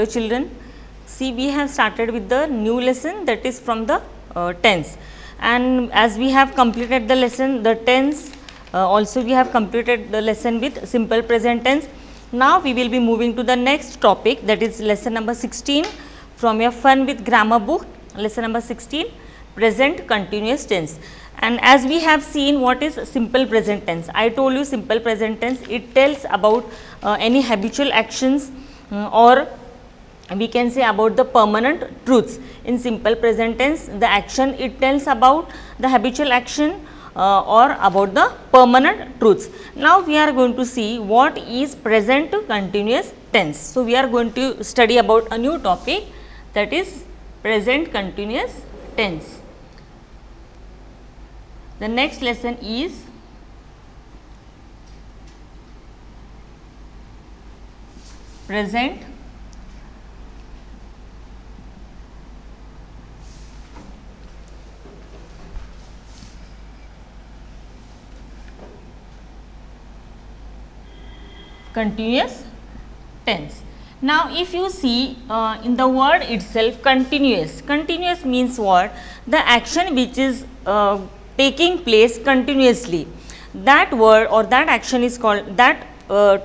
Hello children, see we have started with the new lesson, that is from the tense, and as we have completed the lesson the tense, also we have completed the lesson with simple present tense. Now we will be moving to the next topic, that is lesson number 16 from your Fun with Grammar book, lesson number 16, present continuous tense. And as we have seen what is simple present tense, I told you simple present tense, it tells about any habitual actions or we can say about the permanent truths. In simple present tense, the action it tells about the habitual action or about the permanent truths. Now we are going to see what is present continuous tense. So we are going to study about a new topic, that is present continuous tense. The next lesson is present continuous tense. Now if you see in the word itself, continuous, continuous means what? The action which is taking place continuously, that word or that action is called, that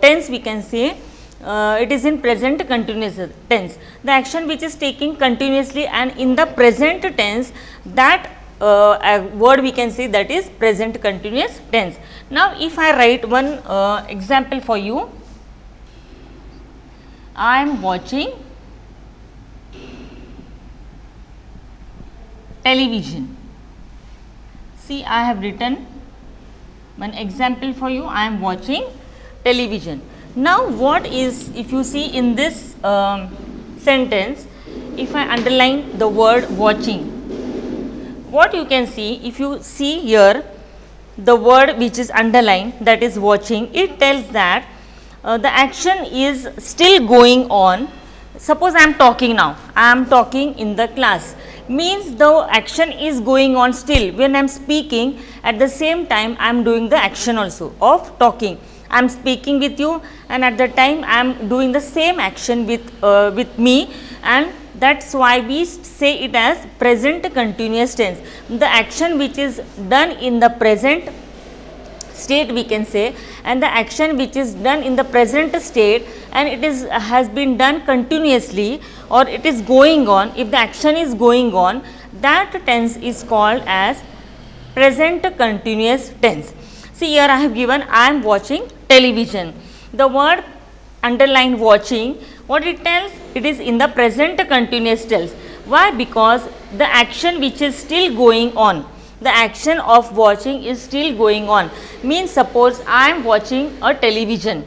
tense we can say it is in present continuous tense. The action which is taking continuously and in the present tense, that word we can say that is present continuous tense. Now if I write one example for you, I am watching television. See, I have written one example for you, I am watching television. Now what is, if you see in this sentence, if I underline the word watching, what you can see, if you see here the word which is underlined, that is watching, it tells that the action is still going on. Suppose I am talking now, I am talking in the class, means the action is going on still. When I am speaking, at the same time I am doing the action also of talking. I am speaking with you and at the time I am doing the same action with me, and that is why we say it as present continuous tense. The action which is done in the present state we can say, and the action which is done in the present state and it is has been done continuously or it is going on, if the action is going on, that tense is called as present continuous tense. See here I have given I am watching television. The word underlined watching, what it tells? It is in the present continuous tense. Why? Because the action which is still going on, the action of watching is still going on. Means suppose I am watching a television,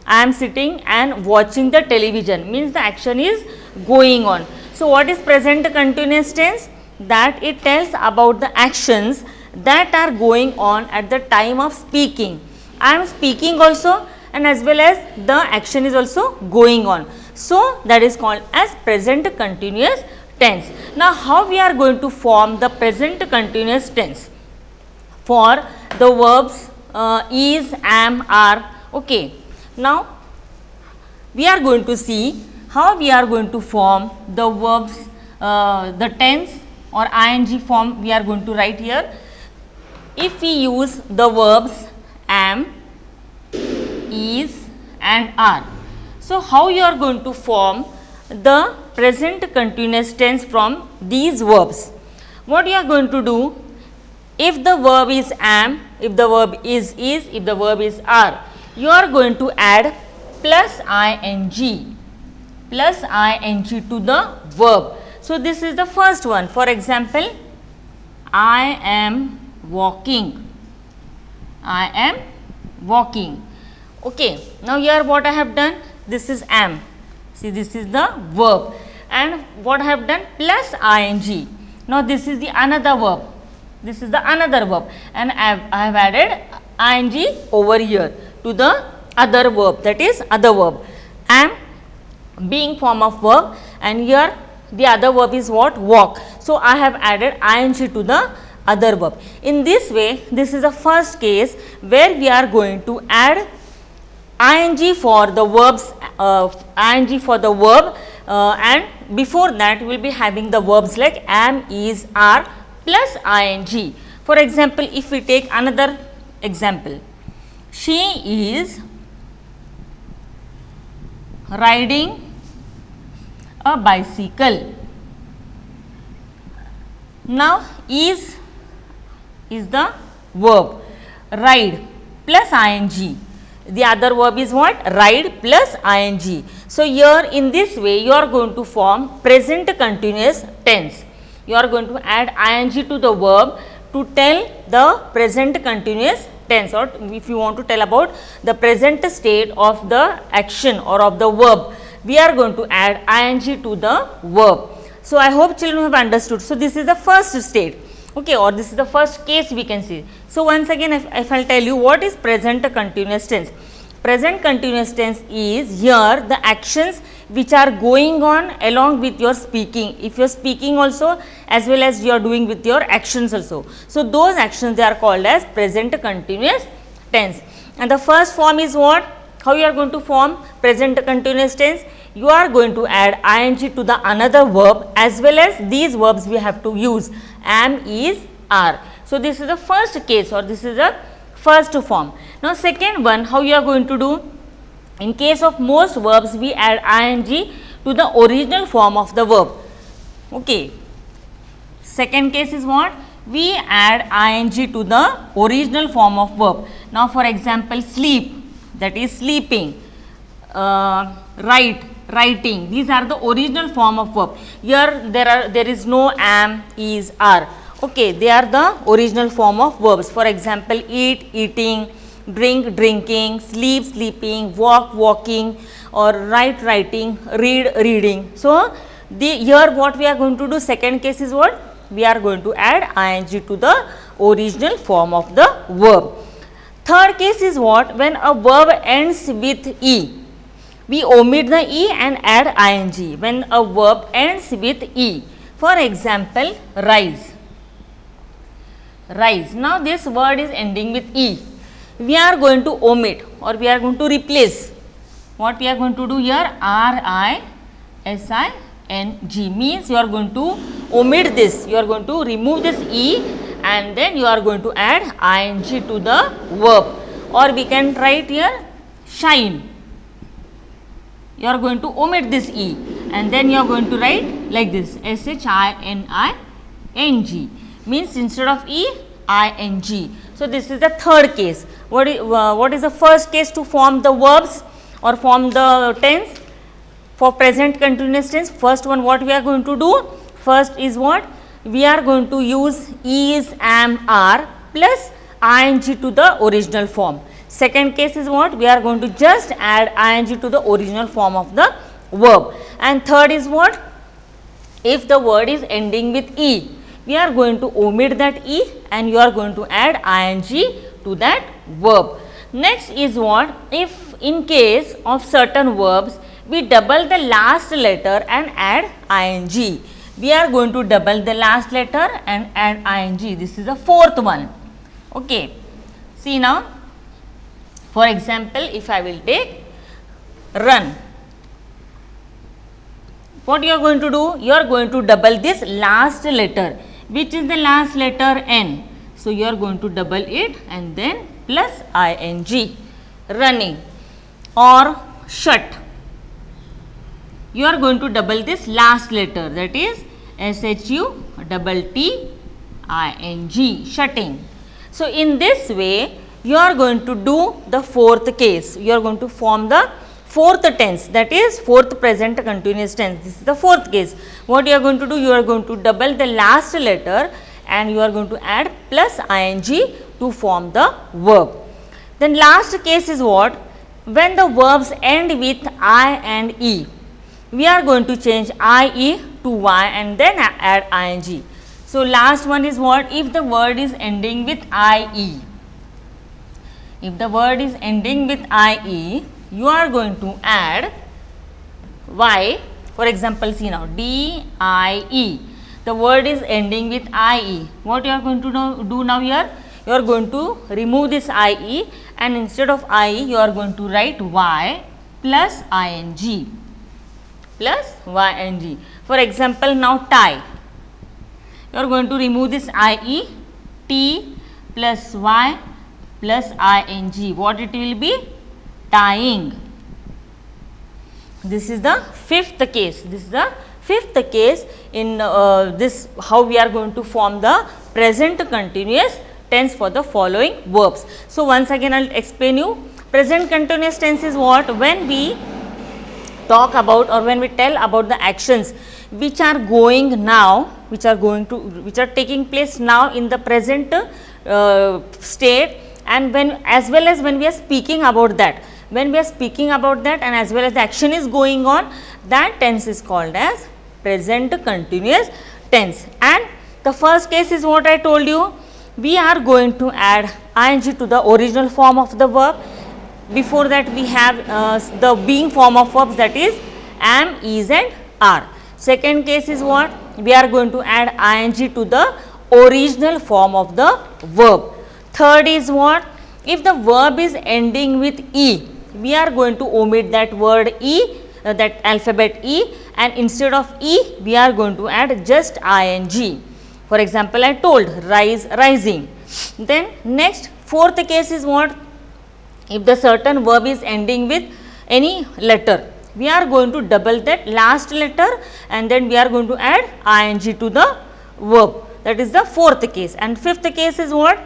I am sitting and watching the television, means the action is going on. So what is present continuous tense? That it tells about the actions that are going on at the time of speaking. I am speaking also and as well as the action is also going on. So that is called as present continuous tense. Now how we are going to form the present continuous tense? For the verbs is, am, are. Okay. Now we are going to see how we are going to form the verbs, the tense or ing form we are going to write here. If we use the verbs am, is and are. So how you are going to form the present continuous tense from these verbs? What you are going to do? If the verb is am, if the verb is, if the verb is are, you are going to add plus ing to the verb. So this is the first one. For example, I am walking, I am walking. Okay. Now here what I have done? This is am. See, this is the verb, and what I have done? Plus ing. Now this is the another verb. This is the another verb, and I have added ing over here to the other verb, that is other verb. Am being form of verb, and here the other verb is what? Walk. So I have added ing to the other verb. In this way, this is the first case where we are going to add ing for the verbs, ing for the verb and before that we will be having the verbs like am, is, are plus ing. For example, if we take another example, she is riding a bicycle. Now is the verb, ride plus ing. The other verb is what? Ride plus ing. So here in this way you are going to form present continuous tense. You are going to add ing to the verb to tell the present continuous tense, or if you want to tell about the present state of the action or of the verb, we are going to add ing to the verb. So I hope children have understood. So this is the first state, okay, or this is the first case we can see. So once again, if I will tell you what is present continuous tense. Present continuous tense is here the actions which are going on along with your speaking. If you are speaking also, as well as you are doing with your actions also. So those actions they are called as present continuous tense. And the first form is what? How you are going to form present continuous tense? You are going to add ing to the another verb, as well as these verbs we have to use am, is, are. So this is the first case, or this is the first form. Now second one, how you are going to do? In case of most verbs we add ing to the original form of the verb. Okay. Second case is what? We add ing to the original form of verb. Now for example, sleep, that is sleeping, write, writing, these are the original form of verb. Here there is no am, is, are. Okay, they are the original form of verbs. For example, eat, eating, drink, drinking, sleep, sleeping, walk, walking, or write, writing, read, reading. So here what we are going to do, second case is what? We are going to add ing to the original form of the verb. Third case is what? When a verb ends with e, we omit the e and add ing. When a verb ends with e, for example, rise, rise. Now this word is ending with e. We are going to omit, or we are going to replace. What we are going to do here? rising, means you are going to omit this. You are going to remove this e, and then you are going to add ing to the verb. Or we can write here shine. You are going to omit this e, and then you are going to write like this shining, means instead of e, ing. So this is the third case. What is the first case to form the verbs or form the tense for present continuous tense? First one, what we are going to do? First is what? We are going to use is, am, are plus ing to the original form. Second case is what? We are going to just add ing to the original form of the verb. And third is what? If the word is ending with e, we are going to omit that e and you are going to add ing to that verb. Next is what? If in case of certain verbs, we double the last letter and add ing. We are going to double the last letter and add ing. This is the fourth one. Okay. See now. For example, if I will take run, what you are going to do? You are going to double this last letter. Which is the last letter? N. So you are going to double it and then plus ing. Running. Or shut. You are going to double this last letter, that is SHUTTING, shutting. So in this way you are going to do the fourth case. You are going to form the fourth tense, that is fourth present continuous tense. This is the fourth case. What you are going to do? You are going to double the last letter and you are going to add plus ing to form the verb. Then last case is what? When the verbs end with I and E, we are going to change IE to Y and then add ing. So last one is what? If the word is ending with IE. If the word is ending with IE, you are going to add Y. For example, see now DIE. The word is ending with IE. What you are going to do now here? You are going to remove this IE and instead of IE, you are going to write Y plus ing. plus ing. For example, now tie. You are going to remove this ie, t plus y plus ing. What it will be? Tying. This is the fifth case. This is the fifth case in this, how we are going to form the present continuous tense for the following verbs. So, once again I will explain you. Present continuous tense is what? When we talk about or when we tell about the actions which are going now, which are taking place now in the present state, and when, as well as when we are speaking about that, when we are speaking about that and as well as the action is going on, that tense is called as present continuous tense. And the first case is what I told you. We are going to add ing to the original form of the verb. Before that we have the being form of verbs, that is am, is and are. Second case is what? We are going to add ing to the original form of the verb. Third is what? If the verb is ending with e, we are going to omit that word e, that alphabet e, and instead of e we are going to add just ing. For example, I told rise, rising. Then next, fourth case is what? If the certain verb is ending with any letter, we are going to double that last letter and then we are going to add ing to the verb. That is the fourth case. And fifth case is what?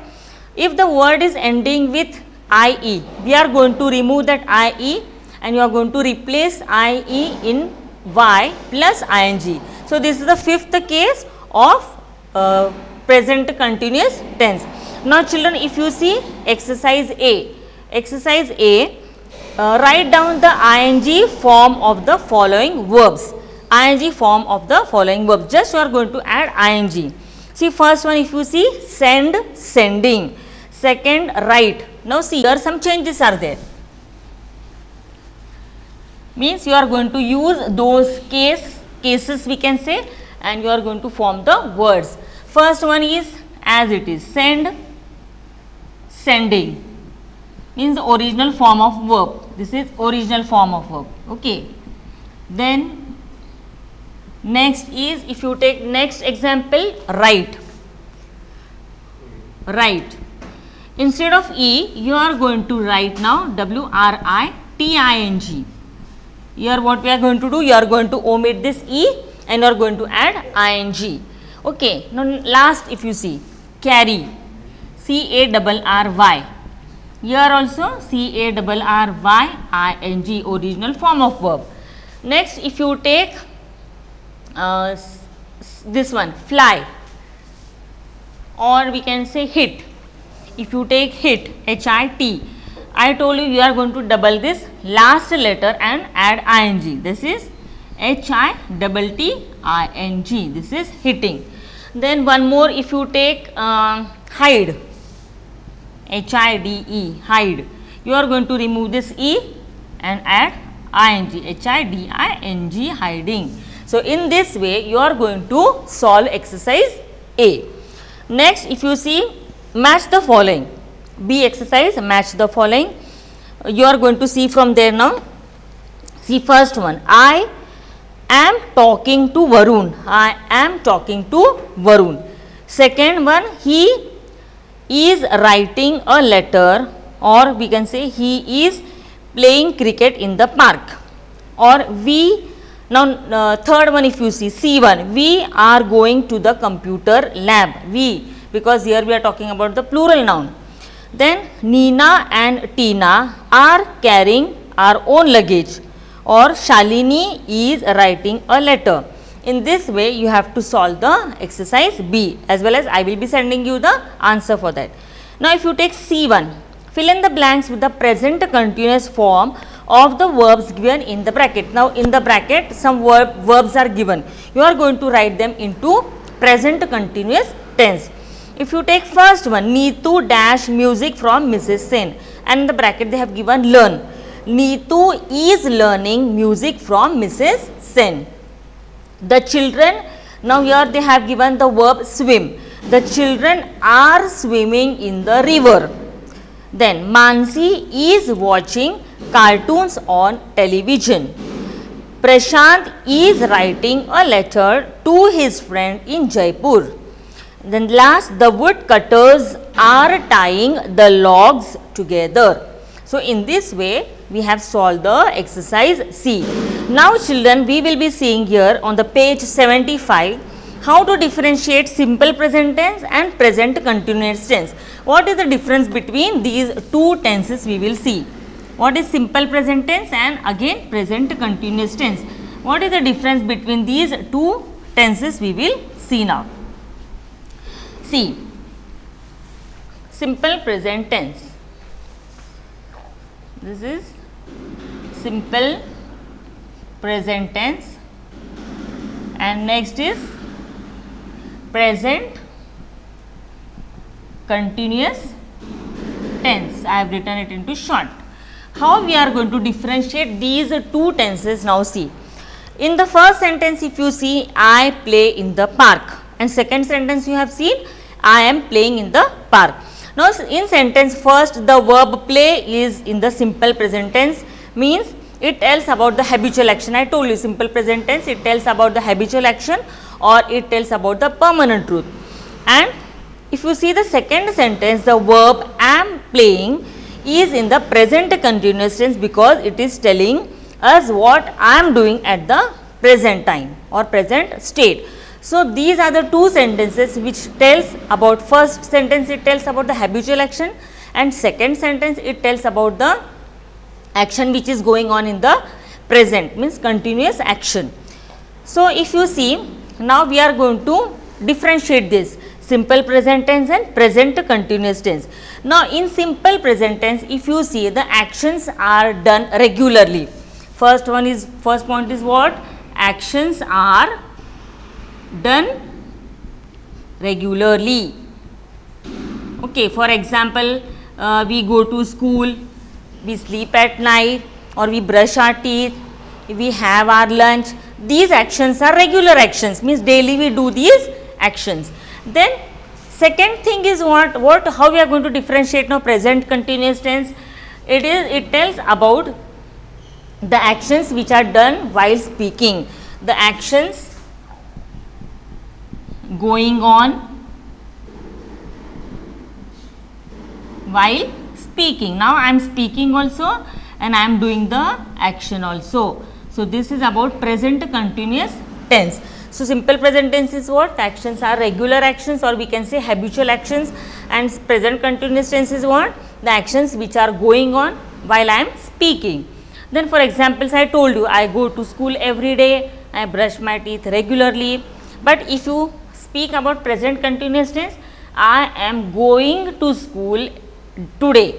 If the word is ending with ie, we are going to remove that ie and you are going to replace ie in y plus ing. So, this is the fifth case of present continuous tense. Now, children, if you see exercise A, write down the ing form of the following verbs. Ing form of the following verbs. Just you are going to add ing. See, first one, if you see, send, sending. Second, write. Now, see, here some changes are there. Means you are going to use those cases we can say, and you are going to form the words. First one is as it is, send, sending. Means the original form of verb. This is original form of verb. Okay. Then next is, if you take next example, write. Write. Instead of e, you are going to write now writing. Here what we are going to do? You are going to omit this e and you are going to add ing. Okay. Now last, if you see, carry. carry. Here also carry, original form of verb. Next, if you take this one, fly, or we can say hit. If you take hit, hit, I told you, you are going to double this last letter and add ing. This is hitting. This is hitting. Then one more, if you take hide, hide, you are going to remove this e and add ing, hiding. So, in this way you are going to solve exercise A. Next, if you see, match the following. B exercise, match the following. You are going to see from there now. See, first one, I am talking to Varun. I am talking to Varun. Second one, he is writing a letter, or we can say he is playing cricket in the park. Or we, now third one, if you see, C1, we are going to the computer lab. We, because here we are talking about the plural noun. Then Nina and Tina are carrying our own luggage, or Shalini is writing a letter. In this way you have to solve the exercise B, as well as I will be sending you the answer for that. Now, if you take C1, fill in the blanks with the present continuous form of the verbs given in the bracket. Now, in the bracket some verbs are given. You are going to write them into present continuous tense. If you take first one, Neetu dash music from Mrs. Sen, and in the bracket they have given learn. Neetu is learning music from Mrs. Sen. The children, now here they have given the verb swim. The children are swimming in the river. Then Mansi is watching cartoons on television. Prashant is writing a letter to his friend in Jaipur. Then last, the woodcutters are tying the logs together. So in this way we have solved the exercise C. Now children, we will be seeing here on the page 75 how to differentiate simple present tense and present continuous tense. What is the difference between these two tenses we will see. What is simple present tense and again present continuous tense. What is the difference between these two tenses we will see now. See, simple present tense. This is simple present tense and next is present continuous tense. I have written it into short. How we are going to differentiate these two tenses now? See, in the first sentence if you see, I play in the park, and second sentence you have seen, I am playing in the park. Now in sentence first, the verb play is in the simple present tense, means it tells about the habitual action. I told you simple present tense, it tells about the habitual action or it tells about the permanent truth. And if you see the second sentence, the verb am playing is in the present continuous tense because it is telling us what I am doing at the present time or present state. So these are the two sentences which tells about, first sentence it tells about the habitual action and second sentence it tells about the action which is going on in the present, means continuous action. So if you see, now we are going to differentiate this simple present tense and present continuous tense. Now in simple present tense, if you see, the actions are done regularly. First point is what? Actions are done regularly. Okay, for example, we go to school, we sleep at night, or we brush our teeth, we have our lunch. These actions are regular actions, means daily we do these actions. Then second thing is what how we are going to differentiate now present continuous tense. It tells about the actions which are done while speaking, the actions going on while speaking. Now I am speaking also and I am doing the action also. So this is about present continuous tense. So simple present tense is what? Actions are regular actions or we can say habitual actions, and present continuous tense is what? The actions which are going on while I am speaking. Then for examples, I told you I go to school every day, I brush my teeth regularly. But if you speak about present continuous tense, I am going to school today,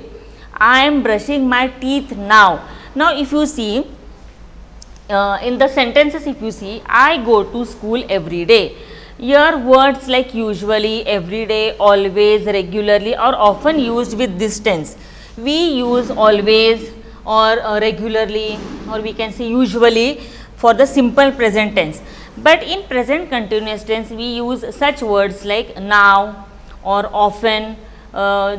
I am brushing my teeth now. Now if you see, in the sentences if you see, I go to school every day, here words like usually, every day, always, regularly are often used with this tense. We use always or regularly, or we can say usually for the simple present tense. But in present continuous tense we use such words like now or often.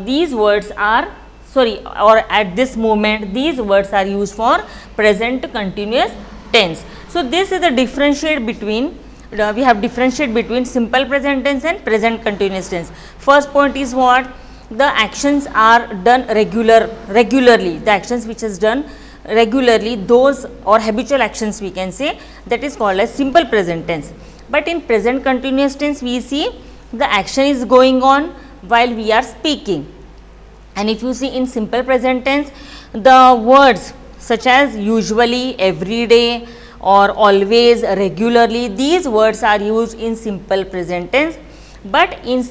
These words are or at this moment, these words are used for present continuous tense. So this is the differentiate between, we have differentiate between simple present tense and present continuous tense. First point is what? The actions are done regularly, the actions which is done regularly, those or habitual actions we can say, that is called as simple present tense. But in present continuous tense we see the action is going on while we are speaking. And if you see in simple present tense, the words such as usually, every day or always, regularly, these words are used in simple present tense. But in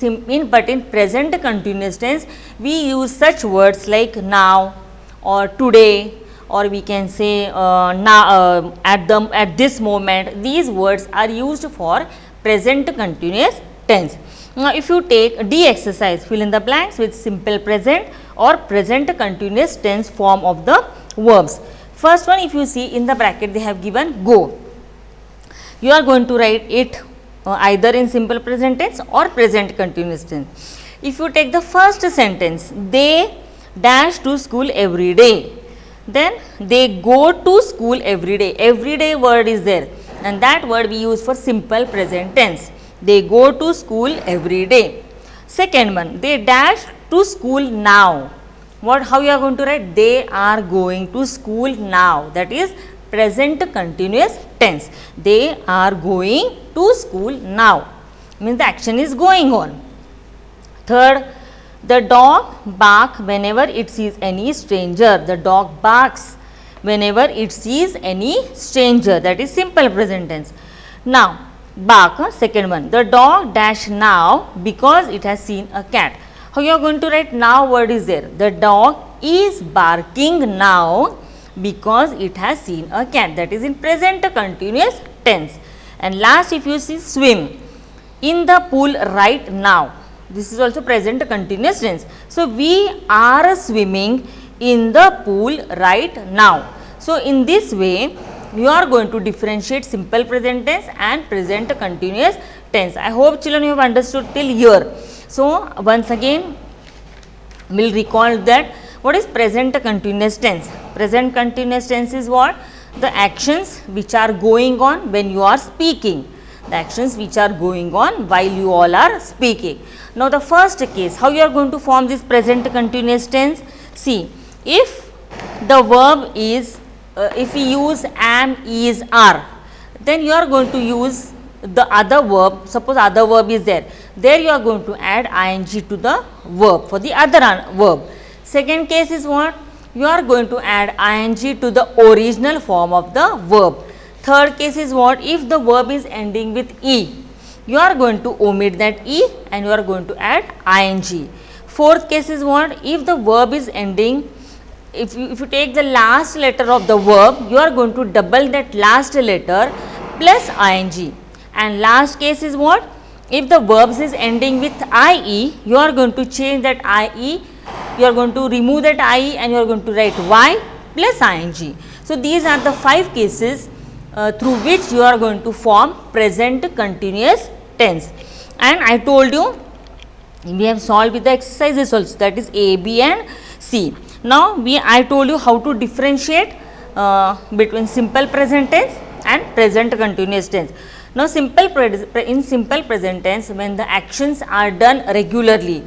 present continuous tense we use such words like now or today, or we can say now, at this moment. These words are used for present continuous tense. Now if you take D exercise, fill in the blanks with simple present or present continuous tense form of the verbs. First one, if you see in the bracket they have given go. You are going to write it either in simple present tense or present continuous tense. If you take the first sentence, they dash to school every day, Then they go to school every day. Every day word is there, and that word we use for simple present tense. They go to school every day. Second one, they dash to school now. What, how you are going to write? They are going to school now. That is present continuous tense. They are going to school now. Means the action is going on. Third, the dog barks whenever it sees any stranger. The dog barks whenever it sees any stranger. That is simple present tense. Now, bark, second one. The dog dash now because it has seen a cat. How you are going to write? Now word is there. The dog is barking now because it has seen a cat. That is in present continuous tense. And last, if you see swim in the pool right now. This is also present continuous tense. So, we are swimming in the pool right now. So, in this way, you are going to differentiate simple present tense and present continuous tense. I hope children you have understood till here. So, once again we will recall that what is present continuous tense. Present continuous tense is what? The actions which are going on when you are speaking. The actions which are going on while you all are speaking. Now, the first case, how you are going to form this present continuous tense? See, if the verb is, if we use am, is, are, then you are going to use the other verb. Suppose other verb is there. There you are going to add ing to the verb for the other verb. Second case is what? You are going to add ing to the original form of the verb. Third case is what? If the verb is ending with e, you are going to omit that e and you are going to add ing. Fourth case is what? If the verb is ending, if you take the last letter of the verb, you are going to double that last letter plus ing. And last case is what? If the verbs is ending with ie, you are going to change that ie, you are going to remove that ie and you are going to write y plus ing. So, these are the 5 cases through which you are going to form present continuous tense. And I told you we have solved with the exercises also, that is A, B and C. Now, I told you how to differentiate between simple present tense and present continuous tense. Now, in simple present tense, when the actions are done regularly,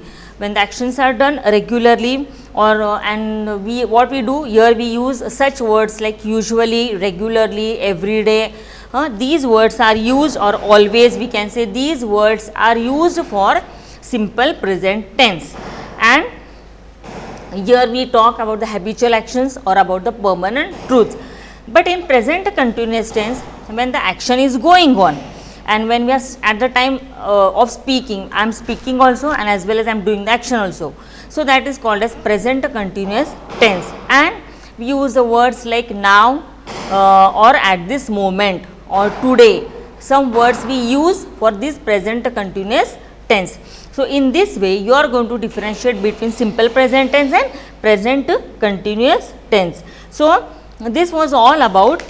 or and what we do here, we use such words like usually, regularly, every day. These words are used, or always we can say these words are used for simple present tense. And here we talk about the habitual actions or about the permanent truths. But in present continuous tense, when the action is going on and when we are at the time of speaking, I am speaking also and as well as I am doing the action also. So, that is called as present continuous tense, and we use the words like now or at this moment or today. Some words we use for this present continuous tense. So, in this way you are going to differentiate between simple present tense and present continuous tense. So, this was all about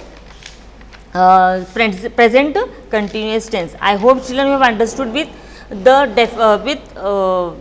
present continuous tense. I hope children you have understood with the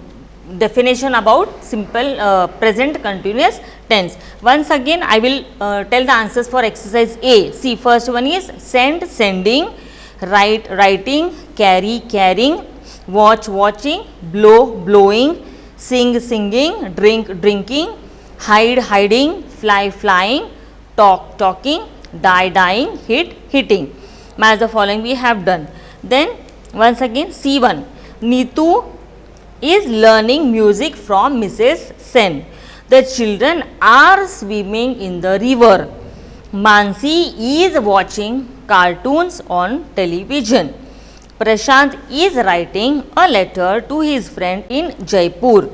definition about simple present continuous tense. Once again I will tell the answers for exercise A. See, first one is send, sending, write, writing, carry, carrying, watch, watching, blow, blowing, sing, singing, drink, drinking, hide, hiding, fly, flying, talk, talking, die, dying, hit, hitting. Match the following we have done. Then once again C1, Neetu is learning music from Mrs. Sen. The children are swimming in the river. Mansi is watching cartoons on television. Prashant is writing a letter to his friend in Jaipur.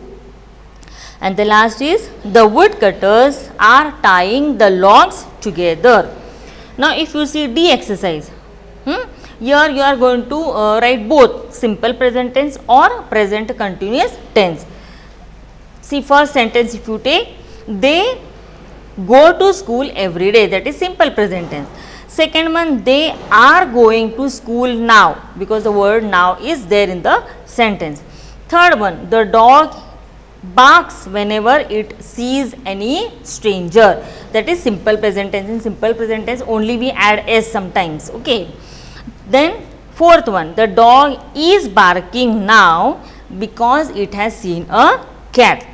And the last is the woodcutters are tying the logs together. Now, if you see D exercise, here you are going to write both simple present tense or present continuous tense. See, first sentence if you take, they go to school every day, that is simple present tense. Second one, they are going to school now, because the word now is there in the sentence. Third one, the dog barks whenever it sees any stranger. that is simple present tense. In simple present tense only we add s sometimes. Okay. Then fourth one, the dog is barking now because it has seen a cat.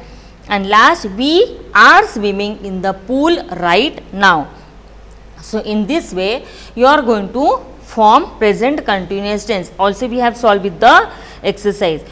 And last, we are swimming in the pool right now. So in this way you are going to form present continuous tense. Also we have solved with the exercise.